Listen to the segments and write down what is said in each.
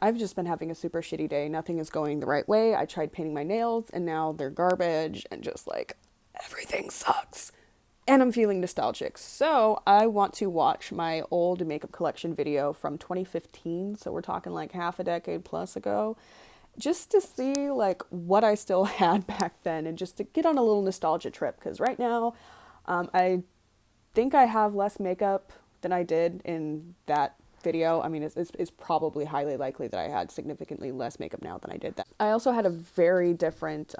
I've just been having a super shitty day. Nothing is going the right way. I tried painting my nails and now they're garbage and just like everything sucks. And I'm feeling nostalgic. So I want to watch my old makeup collection video from 2015. So we're talking like half a decade plus ago, just to see like what I still had back then and just to get on a little nostalgia trip. Because right now, I think I have less makeup than I did in that video. I mean, it's probably highly likely that I had significantly less makeup now than I did that. I also had a very different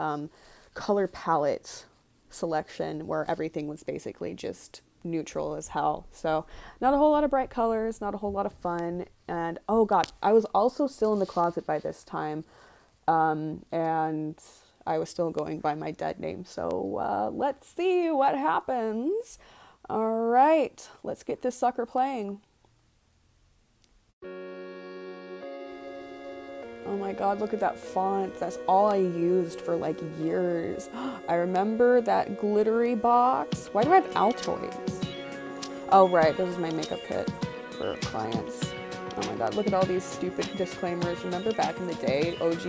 color palette selection where everything was basically just neutral as hell. So not a whole lot of bright colors, not a whole lot of fun. And oh god, I was also still in the closet by this time. And I was still going by my dead name. So let's see what happens. All right, let's get this sucker playing. Oh my god, look at that font. That's all I used for like years. I remember that glittery box. Why do I have Altoids? Oh right, this is my makeup kit for clients. Oh my god, look at all these stupid disclaimers. Remember back in the day, OG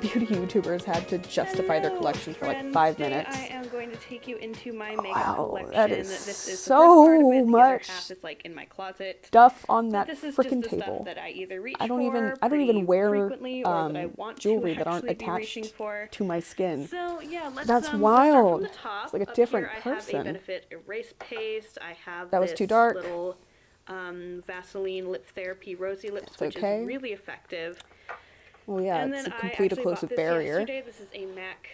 beauty YouTubers had to justify their collection for like 5 minutes. I am going to take you into my makeup collection. That is this is so the first part of it. The much other half is like in my closet. Stuff on that this is freaking just the table. Stuff that I either reach I don't even wear jewelry that aren't attached to my skin. So yeah, let's That's start wild. from the top. It's like a Up different here, person. I have a Benefit Erase Paste. I have that was too dark. Little Vaseline Lip Therapy Rosy Lips, That's which okay. is really effective. Well, yeah, And it's then a complete occlusive barrier. Yesterday. This is a MAC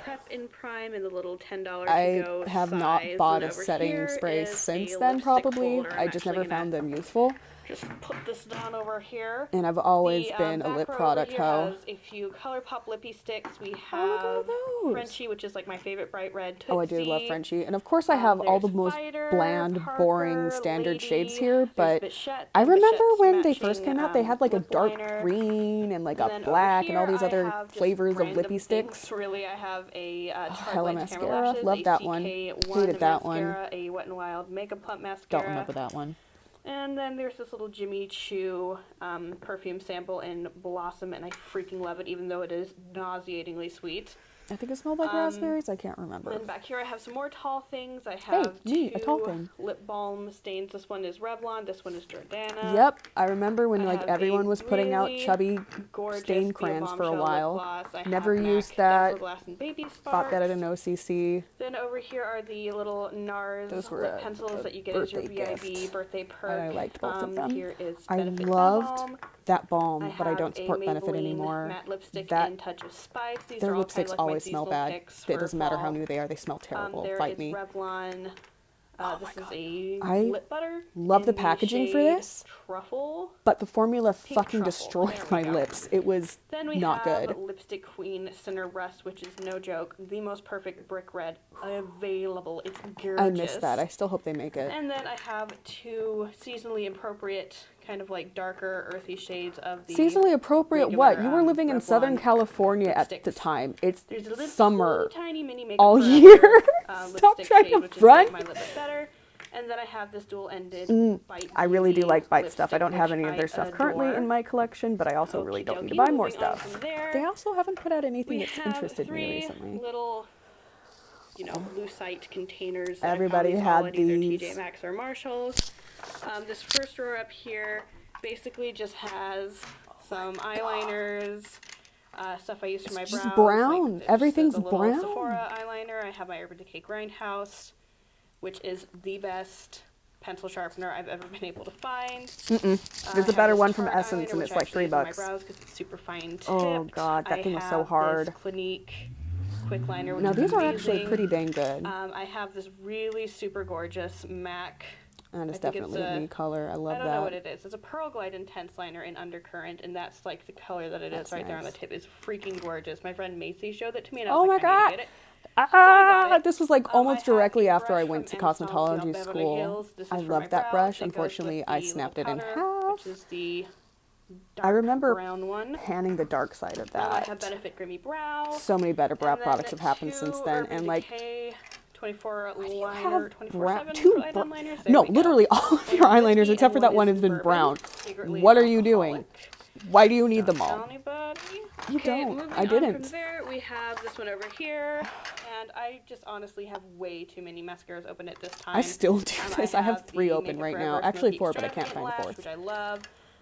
Prep and Prime in the little $10 I to go have size. not bought and a over setting here spray is since a then, lipstick probably. folder. I just never found them useful. Just put this down over here. And I've always been a lip product hoe. Has a few ColourPop lippy sticks. We have Frenchie, which is like my favorite bright red Tootsie. Oh, I do love Frenchie. And of course I have all the most bland, boring, standard shades here, but I remember when they first came out, they had like a dark green and like a black and all these other flavors of lippy sticks. Really, I have a Hella mascara. Love that one. Hated that one. A Wet n Wild Makeup Plump mascara. Don't remember that one. And then there's this little Jimmy Choo perfume sample in Blossom, and I freaking love it, even though it is nauseatingly sweet. I think it smelled like raspberries. I can't remember. And back here I have some more tall things. I have two a tall thing. lip balm stains. This one is Revlon. This one is Jordana. Yep, I remember when like everyone was putting out chubby stain crayons for a while. Never used that. Bought that at an OCC. Then over here are the little NARS lip pencils that you get as your VIB birthday perk. I liked both of them. Here is I loved that balm, but I don't support Benefit anymore. Matte lipstick that Touch of Spice. These their are lipsticks always smell bad. It doesn't matter how new they are; they smell terrible. Fight me. Revlon. This is a lip butter. Love the packaging for this. Truffle. But the formula fucking destroyed my lips. It was not good. Then we have Lipstick Queen Center Rust, which is no joke, the most perfect brick red available. It's gorgeous. I missed that. I still hope they make it. And then I have two seasonally appropriate, kind of like darker, earthy shades of the seasonally appropriate what? You were living in Southern California at the time. It's summer all year. Stop trying to front. And then I have this dual-ended Bite. I really do like Bite stuff. I don't have any of their stuff currently in my collection, but I also really don't need to buy more stuff. They also haven't put out anything that's interested me recently. Little, lucite containers. Everybody had these. TJ Maxx or Marshalls. This first row up here basically just has some eyeliners, stuff I use for my brows. Just brown. Like Everything's brown. Sephora eyeliner. I have my Urban Decay Grindhouse, which is the best pencil sharpener I've ever been able to find. There's a better one from Essence, and it's like $3. My brows because it's super fine tipped. Oh god, that thing was so hard. This Clinique quick liner, which now is these amazing. are actually pretty dang good. I have this really super gorgeous MAC. And it's definitely a me color. I love that. I don't know what it is. It's a Pearl Glide Intense Liner in Undercurrent, and that's like the color that it is right there on the tip. It's freaking gorgeous. My friend Macy showed it to me, and I was like, I need to get it. This was like almost directly after I went to cosmetology school. I love that brush. Unfortunately, I snapped it in half. Which is the I remember brown one. panning the dark side of that. I have Benefit Grimy Brow. So many better brow products have happened since then, and like 24 You liner, have 24/7 two eyeliner liners. no, literally all of your eyeliners except for that one has been brown. What are you doing? Why do you need them all? You don't. I didn't. From there, we have this one over here, and I just honestly have way too many mascaras open at this time. I still do this. I have 3 open right now. Actually 4, but I can't find the 4th. Which I love.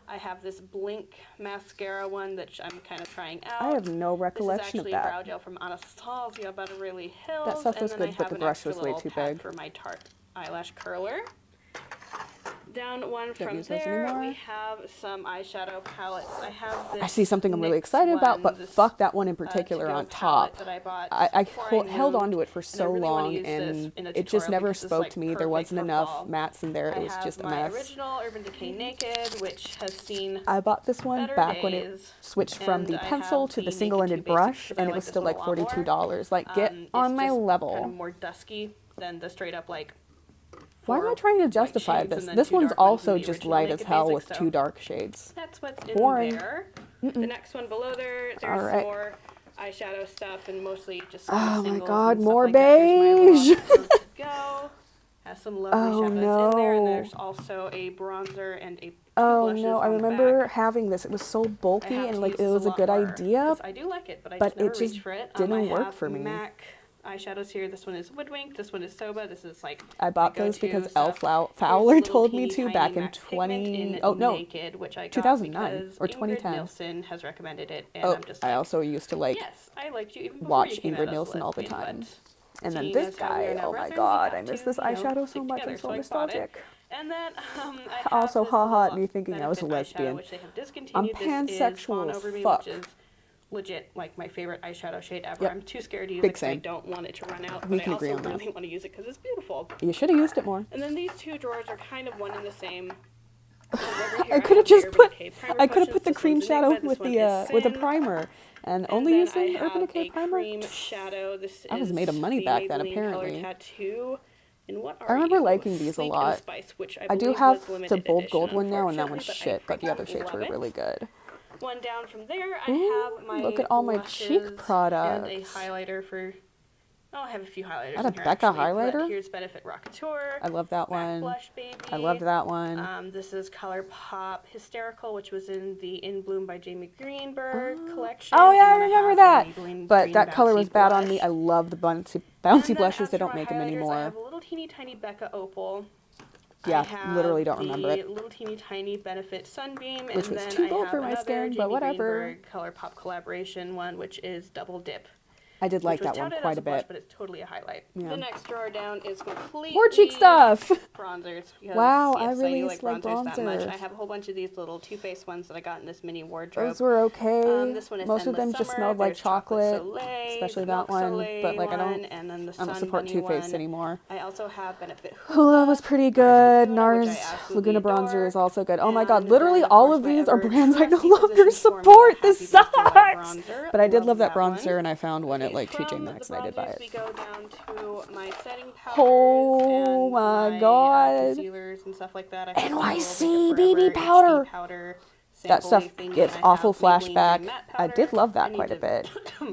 I have this Blink mascara one that I'm kind of trying out. I have no recollection of that. This is actually brow gel from Anastasia Beverly Hills. That stuff was good, but the brush was way too big. For my Tarte eyelash curler. Down one from there, we have some eyeshadow palettes. I have this. I see something I'm really excited about, but fuck that one in particular on top. That I bought I held on to it for so long, and it just never spoke to me. There wasn't enough mattes in there. It was just a mess. My original Urban Decay Naked, which has seen I bought this one back when it switched from the pencil to the single-ended brush, and it was still like $42. Like, get on my level. Kind of more dusky than the straight up like. Why am I trying to justify this? This one's also just light as hell with 2 dark shades. That's what's in there. The next one below there, there's more eyeshadow stuff and mostly just oh my god, more beige! Go. Has some lovely shadows in there, and there's also a bronzer and a oh no, I remember having this. It was so bulky and like it was a good idea. I do like it, but I just never reached for it. Didn't work for me. MAC eyeshadows here. This one is Woodwink. This one is Soba. This is like I bought those because Elle Fowler told me to back in 2009 or 2010. Nielsen has recommended it, and I'm just like, I also used to like I liked you even watch Ingrid Nielsen all the time. And then this guy, oh my god, I miss this eyeshadow so much. I'm so nostalgic. And then also, haha, at me thinking I was a lesbian. I'm pansexual as fuck. Legit, like my favorite eyeshadow shade ever. I'm too scared to use it because I don't want it to run out. We but can I agree also on really want to use it because it's beautiful. You should have used it more. And then these 2 drawers are kind of one and the same. I could have just put the cream shadow with the primer and only used the Urban Decay primer. I was made of money back then apparently. I remember liking these a lot. I do have the bold gold one now, and that one's shit, but the other shades were really good. One down from there, I have my look at all my cheek products. And a highlighter for. Oh, I have a few highlighters. I had a Becca highlighter. Here's Benefit Rockateur. I love that one. Blush Baby. I loved that one. This is ColourPop Hysterical, which was in the In Bloom by Jamie Greenberg collection. Oh yeah, I remember that. But that color was bad on me. I love the bouncy blushes. They don't make them anymore. I have a little teeny tiny Becca Opal. Yeah, literally don't remember it. Little teeny tiny Benefit Sunbeam, which was too bold for my skin, but whatever. ColourPop collaboration one, which is Double Dip. I did like that one quite a bit. But it's totally a highlight. Yeah. The next drawer down is completely more cheek stuff. Bronzers. Because, wow, I really used to like bronzers. That much. I have a whole bunch of these little Too Faced ones that I got in this mini wardrobe. Those were okay. This one is most of them just smelled like chocolate, especially that one. But like I don't support Too Faced anymore. I also have Benefit Hoola was pretty good. NARS Laguna bronzer is also good. Oh my god, literally all of these are brands I no longer support. This sucks. But I did love that bronzer, and I found one at like TJ Maxx, and I did buy it. We go down to my setting powders oh my god. Concealers and stuff like that. NYC BB powder. That stuff gets awful flashback. I did love that quite a bit.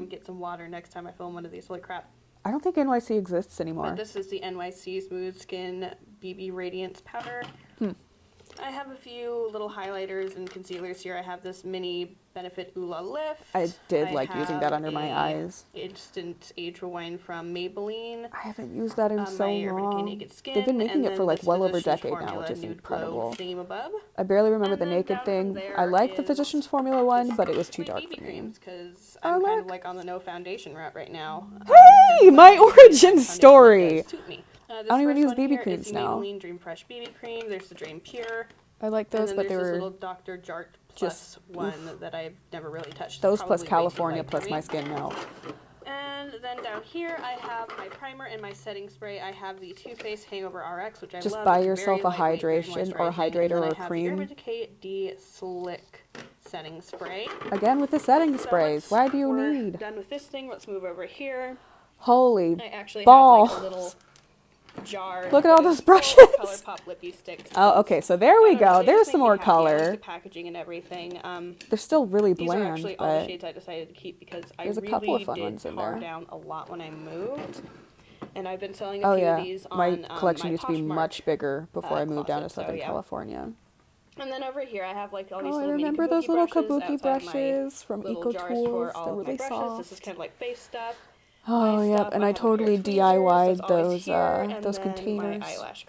Get some water next time I film one of these. Holy crap. I don't think NYC exists anymore. But this is the NYC Smooth Skin BB Radiance powder. I have a few little highlighters and concealers here. I have this mini Benefit Oola Lift. I did like using that under my eyes. Instant Age Rewind from Maybelline. I haven't used that in so long. They've been making it for like well over a decade now, which is incredible. I barely remember the Naked thing. I like the Physicians Formula one, but it was too dark for me. Because I'm kind of like on the no foundation route right now. Hey, my origin story! I don't even use BB creams now. Maybelline Dream Fresh BB Cream. There's the Dream Pure. I like those, but they were little Dr. Jart Plus one that I've never really touched. Those plus California plus my skin now. And then down here, I have my primer and my setting spray. I have the Too Faced Hangover RX, which I love. Just buy yourself a hydration or hydrator or cream. Urban Decay D Slick setting spray. Again with the setting sprays. Why do you need? Done with this thing. Let's move over here. Holy I actually balls. have like a little jar. Look at all those brushes. ColourPop lippy sticks. Oh, okay. So there we go. There's some more color. The packaging and everything. They're still really bland. These are actually all the shades I decided to keep because I really couple of fun ones in car there. down a lot when I moved. And I've been selling a few of these on my collection used to be Poshmark, much bigger before I moved down to closet, Southern California. And then over here I have like all these I little remember mini those little kabuki brushes from little Eco jars Tools. for all They're of my really brushes. soft. This is kind of like face stuff. Oh, yep, and I totally DIY'd those containers,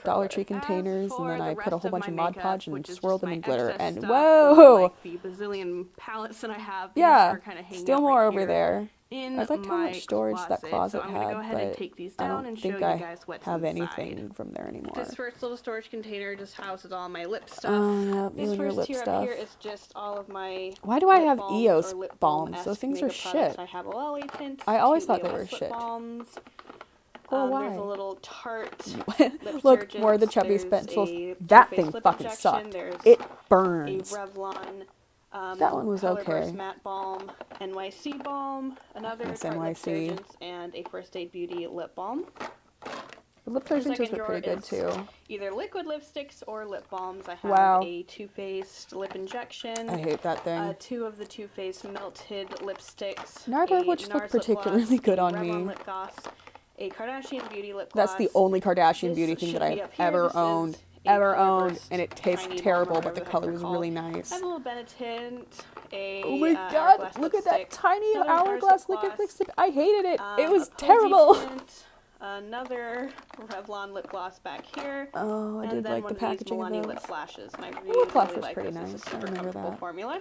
Dollar Tree containers, and then I put a whole bunch of Mod Podge and swirled them in glitter, and whoa! Like the bazillion palettes that I have, yeah, kind of still more over there. I liked how much storage that closet so had, go ahead and take these down I don't and think show I you guys what's have inside. anything from there anymore. This first little storage container just houses all my lip stuff. Oh, yeah, this first tier up here is just all of my Why do I have balms EOS lip balms? Those things are shit. I have a Lolly tint. I always thought they EOS were lip shit. Balms. Why? There's a little Tarte Look, more of the Chubby's pencils. That thing fucking sucked. It burns. A Revlon that one was Color okay. Burst Matte Balm, NYC Balm, another Tarte Lip Surgeons, and a First Aid Beauty Lip Balm. The lip surgeons were pretty good too. Either liquid lipsticks or lip balms. I have a Too Faced lip injection. I hate that thing. 2 of the Too Faced melted lipsticks. Neither of which look particularly good on me. Lip gloss, a Kardashian Beauty lip That's gloss. the only Kardashian Beauty thing that I've ever owned. And it tastes terrible, but the color was really nice. I have a little Benetint, oh my god, look at that tiny Hourglass liquid lipstick. I hated it. It was terrible. Another Revlon lip gloss back here. Oh, I did like the packaging of those. Lip flashes. And I really like was pretty nice. It's a super I remember comfortable that. formula.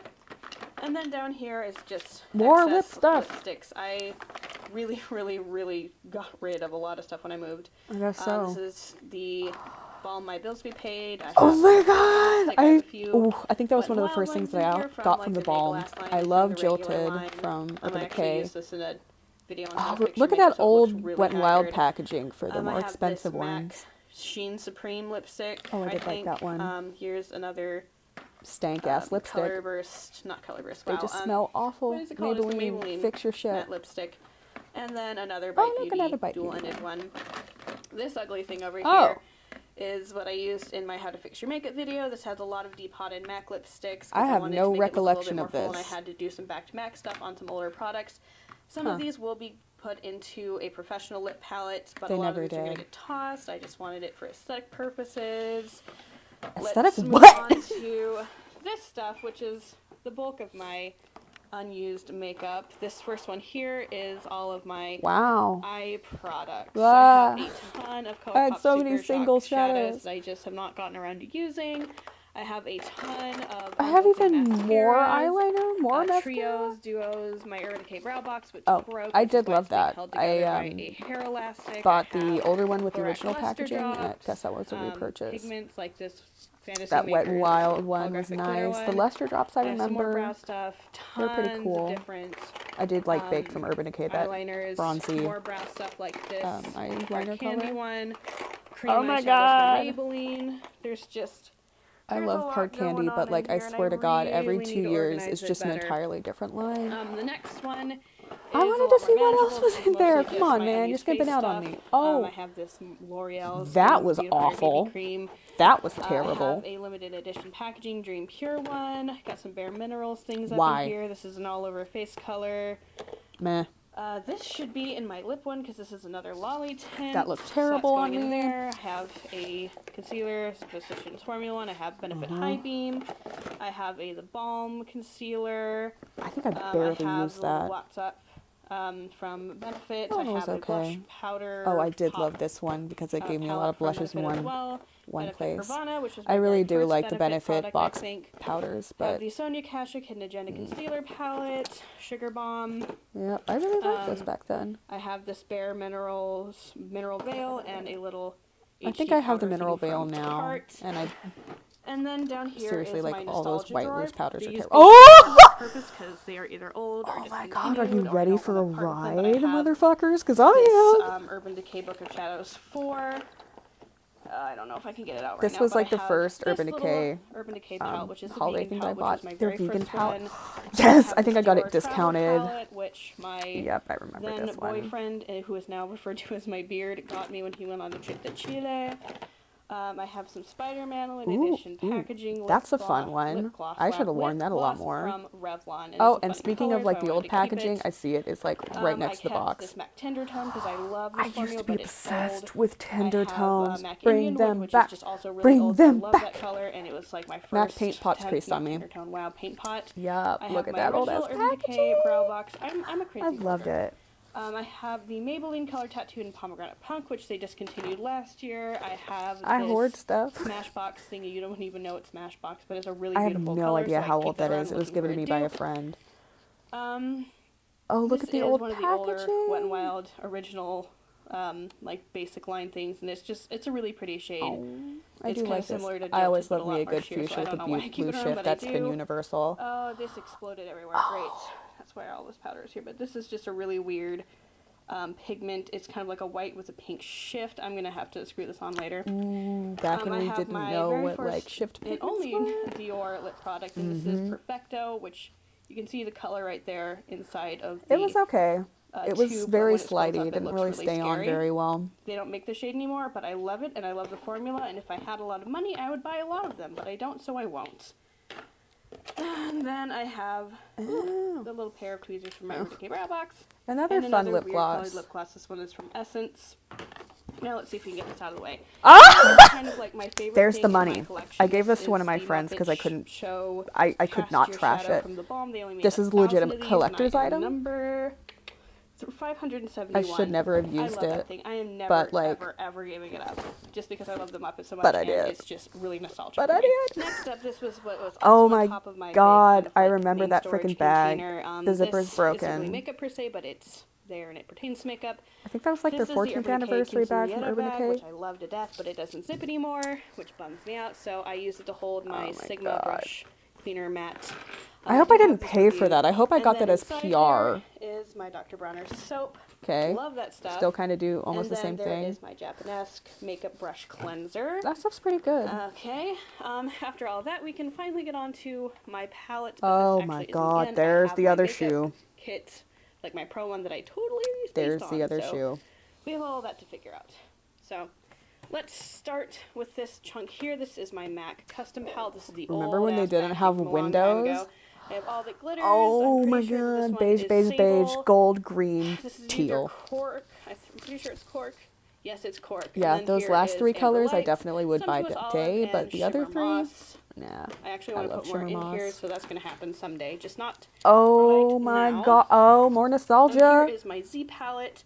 And then down here is just more lip stuff. Lipsticks. I really got rid of a lot of stuff when I moved. I guess so. This is the Balm My Bills Be Paid. Oh my god! I think that was one of the first things that I got from the Balm. I love Jilted from Urban Decay. Look at that old Wet n Wild packaging for the more expensive ones. Sheen Supreme lipstick. Oh, I did like that one. Here's another stank ass lipstick. Color Burst, not Color Burst. They just smell awful. Maybelline, fix your shit. Matte lipstick. And then another Bite Beauty dual-ended one. This ugly thing over here is what I used in my How to Fix Your Makeup video. This has a lot of depotted MAC lipsticks. I have no recollection of this. And I had to do some back-to-MAC stuff on some older products. Some of these will be put into a professional lip palette, but a lot of these are going to get tossed. I just wanted it for aesthetic purposes. Aesthetic Let's what? Move on to this stuff, which is the bulk of my unused makeup. This first one here is all of my eye products. I have a ton of ColourPop I had so many single shadows that I just have not gotten around to using. I have a ton of I have even more eyeliner, more mascara. Trios, duos, my Urban Decay brow box, which broke. I did love that. I a hair elastic. bought the older one with the original packaging. I guess that was a repurchase. Pigments like this Fantasy that Wet n Makers Wild one was nice. The luster drops I remember. Some more brow stuff. They're pretty cool. I did like Baked from Urban Decay, that eyeliners, bronzy more brow stuff like this. Eyeliner Candy color. One. Cream Oh my god! Maybelline. There's just. I love Hard Candy, but like I swear to God, every 2 years it's just an entirely different line. The next one. I wanted to see what else was in there. Come on, man, you're skipping out on me. Oh, I have this L'Oreal. That was awful. Cream. That was terrible. I have a limited edition packaging Dream Pure one. Got some Bare Minerals things up in here. This is an all-over face color. Meh. This should be in my lip one because this is another Lolly tint. That looked terrible on me. There. I have a concealer, Physicians Formula one. I have Benefit High Beam. I have the Balm concealer. I think I barely used that. From Benefit. Oh, I have a blush powder. Oh, I did love this one because it gave me a lot of blushes in one place. Urbana, I really do like the Benefit box powders, but the Sonia Kashuk Hidden Agenda Concealer Palette, Sugar Bomb. Yeah, I really liked those back then. I have this Bare Minerals Mineral Veil and a little. I think I have the Mineral Veil now, and then down here seriously, is like my all those white drawer. loose powders are These terrible. Oh! Purpose because they are either old or oh my god, are you discontinued, ready for a ride, motherfuckers? Because I am. Urban Decay Book of Shadows 4. I don't know if I can get it out right now. This was like the first Urban Decay palette, which is holiday thing I bought. Their vegan palette. One. Yes, I think I got it discounted. Palette, which my yep, I remember this one. boyfriend, who is now referred to as my beard, got me when he went on a trip to Chile. I have some Spider-Man limited edition packaging. That's a fun one. I should have worn that a lot more. From Revlon. Oh, and speaking of like the old packaging, I see it. It's like right next to the box. This MAC Tender Tone because I love this formula. I used to be obsessed with Tender Tones. Tones. MAC Bring Indian them Wood, back. Which is just also really Bring old, them I love back. that color, and it was like my first MAC paint pot's creased on me. Tender Tone Wow paint pot. Yep, look at that old ass Urban packaging. Decay brow box. I'm a crazy. I loved it. I have the Maybelline Color Tattooed in Pomegranate Punk, which they discontinued last year. I have I hoard stuff. Smashbox thingy. You don't even know it's Smashbox, but it's a really beautiful color. I have no idea so how old that is. It was given to me by a friend. Oh, look at the old packaging. This is one of the older Wet n Wild original, like basic line things, and it's a really pretty shade. Oh, I it's do kind like of similar this. to I always Jilted, love me a good fuchsia with a blue shift. That's been universal. Oh, this exploded everywhere. Great. That's why all this powder is here. But this is just a really weird pigment. It's kind of like a white with a pink shift. I'm gonna have to screw this on later. Back when we didn't know what like shift pigments only were. Dior lip product, and this is Perfecto, which you can see the color right there inside of the. It was okay. It was very slidey. It didn't really stay scary. on very well. They don't make the shade anymore, but I love it, and I love the formula, and if I had a lot of money, I would buy a lot of them, but I don't, so I won't. And then I have the little pair of tweezers from my Urban Decay brow box. Another fun lip gloss. Lip gloss. This one is from Essence. Now let's see if we can get this out of the way. Kind of like my favorite. There's the money. I gave this to one of my friends because I couldn't show. I could not trash it. This is a legitimate collector's item. Number 571. I should never have used I love it. That thing. I am never, ever giving it up. Just because I love the Muppets so much. But I did. It's just really nostalgic. But I did. Next up, this was what was on top of my god, big, kind of, I like, remember that freaking bag. The zipper's broken. This isn't really makeup per se, but it's there and it pertains to makeup. I think that was like their 14th anniversary bag from Urban Decay. Which I love to death, but it doesn't zip anymore, which bums me out. So I use it to hold my Sigma brush cleaner matte. I hope I didn't pay for that. I hope I got that as PR. Is my Dr. Bronner soap. Okay. Love that stuff. Still kind of do almost the same thing. And there is my Japonesque makeup brush cleanser. That stuff's pretty good. Okay. After all that, we can finally get on to my palette. Oh my god, there's the other shoe. Kit, like my pro one that I totally used. There's the other shoe. We have all that to figure out. So let's start with this chunk here. This is my MAC custom palette. This is the Remember when they didn't have windows? I have all the glitters. Oh my god, beige, beige, beige, gold, green, teal. Cork. I'm pretty sure it's cork. Yes, it's cork. Yeah, those last three colors I definitely would buy today, but the other three, nah. I actually want to put more in here, so that's going to happen someday. Just not Oh my god, oh, more nostalgia. Here is my Z palette.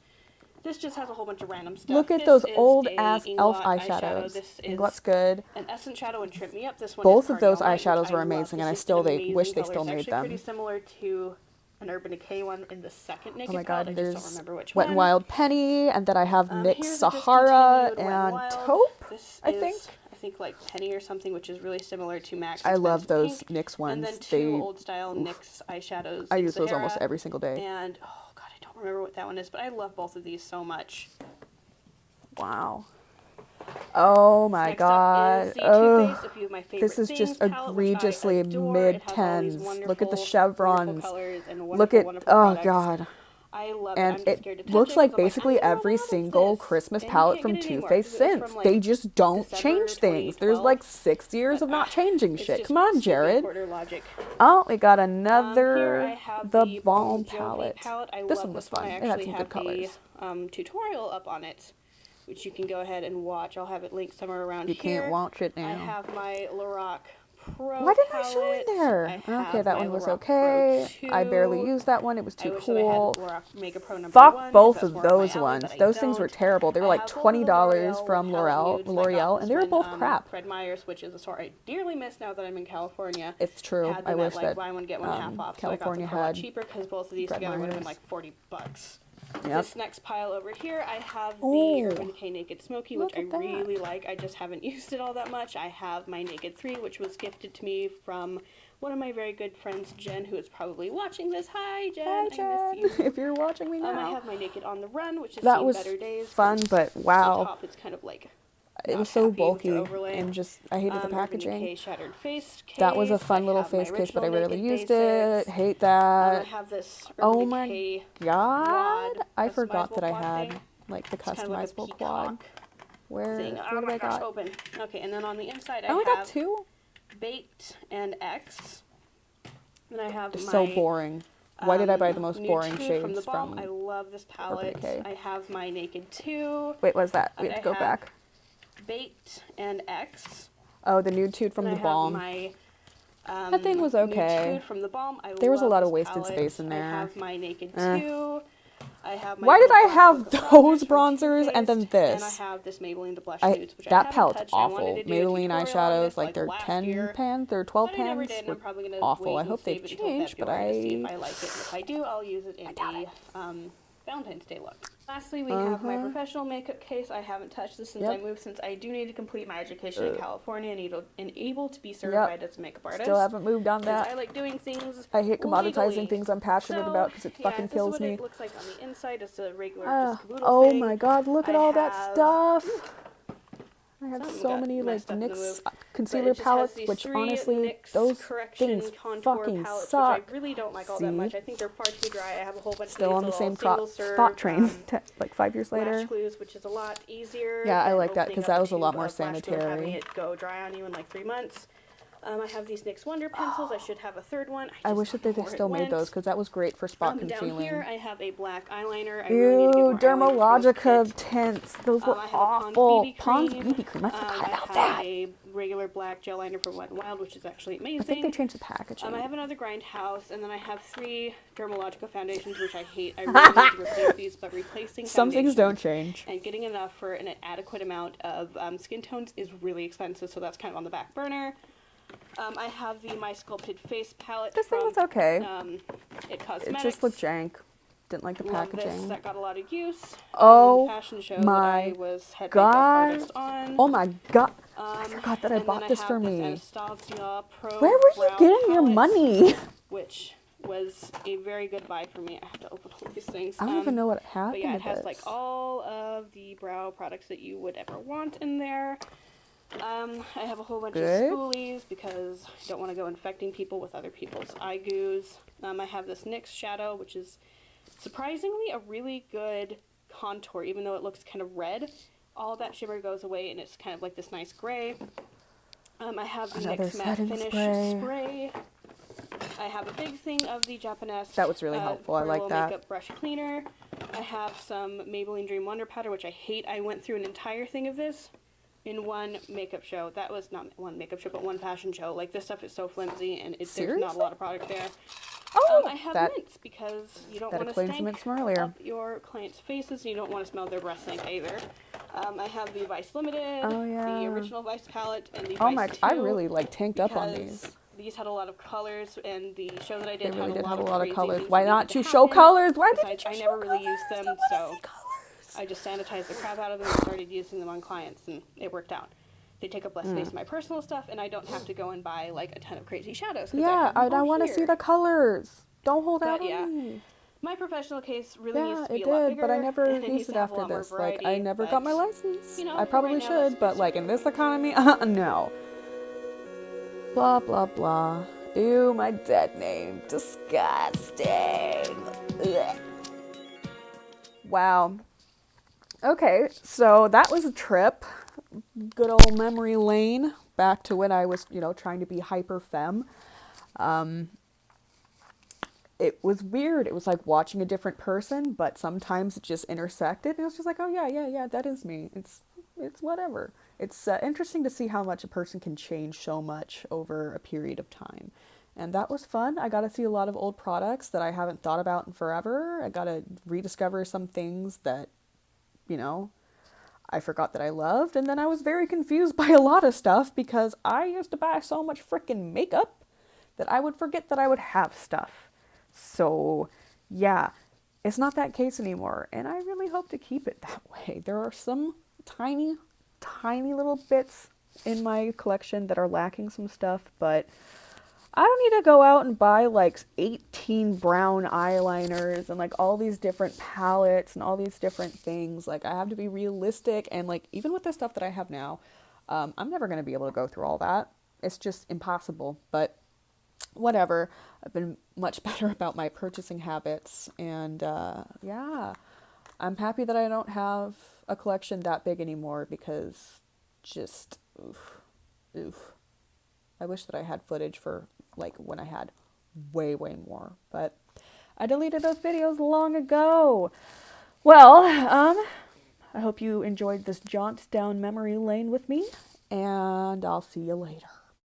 This just has a whole bunch of random stuff. Look at those old ass elf eyeshadows. What's good? An Essence Shadow and Trip Me Up. This one. Both of those eyeshadows were amazing, and I still wish they still made them. Pretty similar to an Urban Decay one in the second Naked Oh my god, palette. there's Wet n Wild Penny, and then I have Nyx Sahara and Taupe. I think like Penny or something, which is really similar to MAC. I love those NYX ones. And then two old style NYX eyeshadows. I use those almost every single day. And oh god, I don't remember what that one is, but I love both of these so much. Wow. Oh my god. Oh, this is just egregiously mid-10s. Look at the chevrons. Look at, oh god. I love and it looks like basically every single Christmas palette from Too Faced since. They just don't change things. There's like 6 years of not changing shit. Come on, Jared. Oh, we got another, the Balm Palette. This one was fun. It had some good colors. Tutorial up on it, which you can go ahead and watch. I'll have it linked somewhere around here. You can't watch it now. I have my Lorac Pro. Why didn't I show it there? Okay, that one was okay. I barely used that one. It was too cool. Fuck both of those ones. Those things were terrible. They were like $20 from L'Oreal, and they were both crap. Fred Meyer's, which is a store I dearly miss now that I'm in California. It's true. I wish that buy one get one half off. California so I got them for a lot had cheaper because both of these together would have been like $40. Yep. This next pile over here, I have the Urban Decay Naked Smokey, which I really like. I just haven't used it all that much. I have my Naked 3, which was gifted to me from one of my very good friends, Jen, who is probably watching this. Hi, Jen. Hi, Jen. I miss you. If you're watching me now. I have my Naked On the Run, which is that was Better Days. Fun, but wow. On top, it's kind of like it was so bulky and just I hated the packaging. Shattered face case. That was a fun little face case, but I rarely used it. Hate that. I have this oh my god! I forgot that I had like the customizable quad. thing. What Oh have my I gosh, got? open. Okay, and then on the inside I only got have 2. Baked and X. And I have It's my so boring. Why did I buy the most Nude boring 2 shades from the Balm. from I love this Urban palette. Decay? I have my Naked 2. Wait, what's that? We And have I to go have back. Baked and X. Oh, the Nude Tude from And the I Balm. have my That thing was okay. Nude 2 from the Balm. I There was a love lot of this wasted palette. space in there. I have my Naked Eh. 2. I have my Why did I Lorac have Pro those bronzers from bronzers and then Too Faced, and I this? have this Maybelline the Blush Nudes, which I That haven't palette's touched. I wanted awful. to do Maybelline a tutorial on eyeshadows, this, like their last 10 year, pans, their 12 but I never pans did, and were I'm probably gonna awful. wait I hope and they've save until changed, but February to see if I I like it. And if I do, I'll use it in doubt a it. Valentine's Day look. Lastly, we have my professional makeup case. I haven't touched this since I moved, since I do need to complete my education in California and able to be certified as a makeup artist. Still haven't moved on that. I like doing things I hate commoditizing legally. things I'm passionate about because it fucking kills me. This is what it looks like on the inside. It's a regular just caboodle Oh thing. my god, look at all that stuff. I have Something so got many like messed up in the NYX move. concealer But it just has palettes, these which 3 honestly, NYX those correction things contour fucking palettes, suck. which I really don't like all that much. I think they're far too dry. I have a whole bunch Still of on these the same little single-serve thought train, like 5 years later. lash glues, which is a lot easier. Yeah, I than like that opening because up that a was a lot tube more of lash glue and having sanitary. it go dry on you in like 3 months. I have these NYX Wonder Pencils. I should have a third one. I wish that they still made those because that was great for spot Down concealing. here, I have a black eyeliner. I Ew, really need to get more Dermalogica eyeliners tints. Those were I have awful. a Pond's BB cream. I forgot about I have that. a regular black gel liner from Wet n Wild, which is actually amazing. I think they changed the packaging. I have another Grindhouse, and then I have 3 Dermalogica Foundations, which I hate. I really need to replace these, but replacing Some things don't change. and getting enough for an adequate amount of skin tones is really expensive, so that's kind of on the back burner. I have the My Sculpted Face palette. This thing was okay. It Cosmetics. It just looked jank. Didn't like the packaging. This, that got a lot of use. Oh in the fashion show my that I was head god! makeup artist on. Oh my god! I forgot that I bought this for me. Anastasia Pro Where were you getting your money? Which was a very good buy for me. I have to open all these things. I don't even know what happened. But yeah, it to has this. like all of the brow products that you would ever want in there. I have a whole bunch of spoolies because I don't want to go infecting people with other people's eye goos. I have this NYX shadow, which is surprisingly a really good contour, even though it looks kind of red. All that shimmer goes away, and it's kind of like this nice gray. I have the NYX Matte Finish spray. I have a big thing of the Japonesque. That was really helpful. I like that. Makeup brush cleaner. I have some Maybelline Dream Wonder powder, which I hate. I went through an entire thing of this in one makeup show. That was not one makeup show, but one fashion show. Like, this stuff is so flimsy, and there's not a lot of product there. Oh, I have mints because you don't want to stank up your clients' faces, and you don't want to smell their breath stink either. I have the Vice Limited, the original Vice palette, and the Vice 2. I really like tanked up on these. These had a lot of colors, and the show that I did They really had did have a lot lot of of colors. things Why that not needed you to show happen. colors? Why did Besides, you I show never really colors? used them, so I just sanitized the crap out of them and started using them on clients, and it worked out. They take up less space in my personal stuff, and I don't have to go and buy like a ton of crazy shadows. Yeah, I want to see the colors. Don't hold out on me. My professional case really needs to be a lot bigger. But I never and it used it after this. Like, I never got my license. You know, I probably right now, should, but like in this economy, no. Blah, blah, blah. Ew, my dead name. Disgusting. Ugh. Wow. Okay, so that was a trip. Good old memory lane. Back to when I was, trying to be hyper femme. It was weird. It was like watching a different person, but sometimes it just intersected. And it was just like, oh yeah, that is me. It's whatever. It's interesting to see how much a person can change so much over a period of time. And that was fun. I got to see a lot of old products that I haven't thought about in forever. I got to rediscover some things that, I forgot that I loved. And then I was very confused by a lot of stuff because I used to buy so much freaking makeup that I would forget that I would have stuff. So, yeah, it's not that case anymore. And I really hope to keep it that way. There are some tiny little bits in my collection that are lacking some stuff, but I don't need to go out and buy like 18 brown eyeliners and like all these different palettes and all these different things. Like, I have to be realistic, and like even with the stuff that I have now, I'm never going to be able to go through all that. It's just impossible. But whatever. I've been much better about my purchasing habits, and yeah, I'm happy that I don't have a collection that big anymore because just, oof. I wish that I had footage for like when I had way, way more, but I deleted those videos long ago. Well, I hope you enjoyed this jaunt down memory lane with me, and I'll see you later.